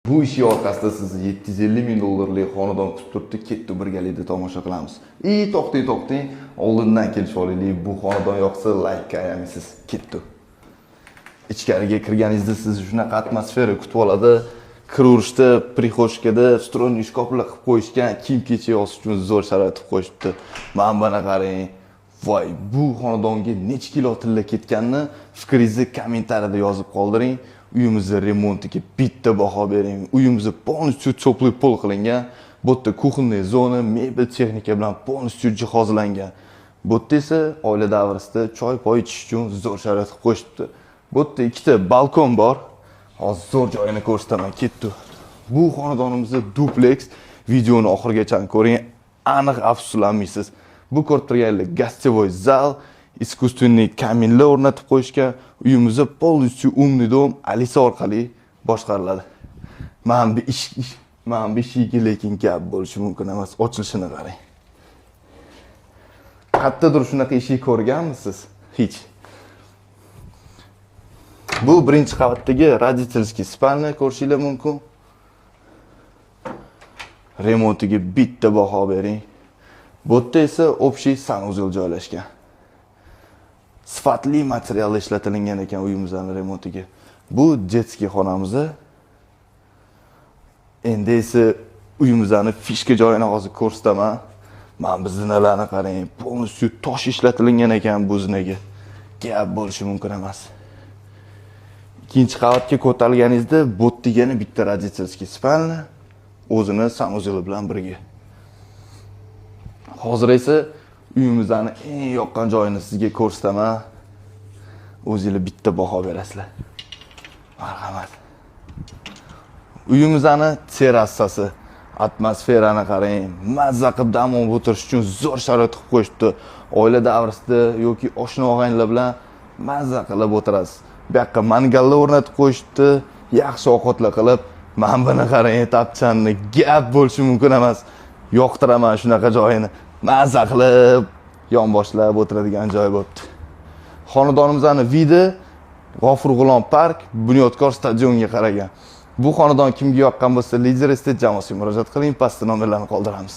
Bu ish orqasida sizni 750 ming dollarlik xonadon kutib turibdi. Ketdi, birgalikda tomosha qilamiz. To'xting. Oldindan kelishib olaylik. Bu xonadon yoqsa like qo'yamisiz. Ketdi. Ichkariga kirganingizda sizni shunaqa atmosfera kutib oladi. Kirishda, prixoshkada встроенный shkaflar qilib qo'yishgan, kiyim-kechak yosish uchun zo'r sharoit qilib qo'yishibdi. Mana buni qarang. Voy, bu xonadonga necha kilo tilla ketganini fikringizni kommentariyada yozib qoldiring. Uyimizni remontiga bitta baho bering. Uyimizni полностью теплый pol qilingan. Bu yerda kuxonniy zona, mebel texnika bilan полностью jihozlangan. Bu yerda esa oila davrasida choy-poy ichish uchun zo'r sharoit qilib qo'yishibdi. Bu yerda ikkita balkon bor. Hozir zo'r joyini ko'rsataman, ketdi. Bu xonadonimizda duplex. Videoni oxirigacha ko'ring, aniq afsuslanmaysiz. Bu ko'rib turganingiz gostivoy zal, искусственный kaminlar o'rnatib qo'yishgan. Uyimizda полностью умный dom Alisa orqali boshqariladi. Men bu ishga lekin gap bo'lishi mumkin emas. Ochilishini qarang. Qayerdadir shunaqa ishni ko'rganmisiz? Hech. Bu birinchi qavatdagi родительский spalni ko'rishingiz mumkin. Remontiga bitta baho bering. Bu yerda esa общий sanuzel joylashgan. Sifatli material ishlatilgan ekan uyimizning remontiga. Bu детский xonamiz. Endi esa uyimizning fishka joyini hozir ko'rsataman. Men bu zinalarni qarang, полностью tosh ishlatilgan ekan bu zinaga. Gap bo'lishi mumkin emas. Ikkinchi qavatga ko'tarilganingizda bu degani bitta родительский spalni o'zini sanuzeli bilan birga. Hozir esa uyimizning eng yoqqan joyini sizga ko'rsataman. O'zingiz bitta baho berasizlar. Marhamat. Uyimizning terrasasi, atmosferani qarang, mazza qilib dam olib o'tirish uchun zo'r sharoit qilib qo'yishibdi. Oila davrasida yoki oshna og'aynilar bilan mazza qilib o'tirasiz. Bu yoqqa mangallar o'rnatib qo'yishibdi, yaxshi ovqatlar qilib, men buni qarang, tapchanni gap bo'lishi mumkin emas. Yoqtiraman shunaqa joyini. Mazza qilib yonboshlab o'tiradigan joy bo'libdi. Xonadonimizning vidi G'ofur G'ulom park, Bunyodkor stadionga qaragan. Bu xonadon kimga yoqqan bo'lsa, Lider Estate jamoasiga murojaat qiling, pastda nomerlarni qoldiramiz.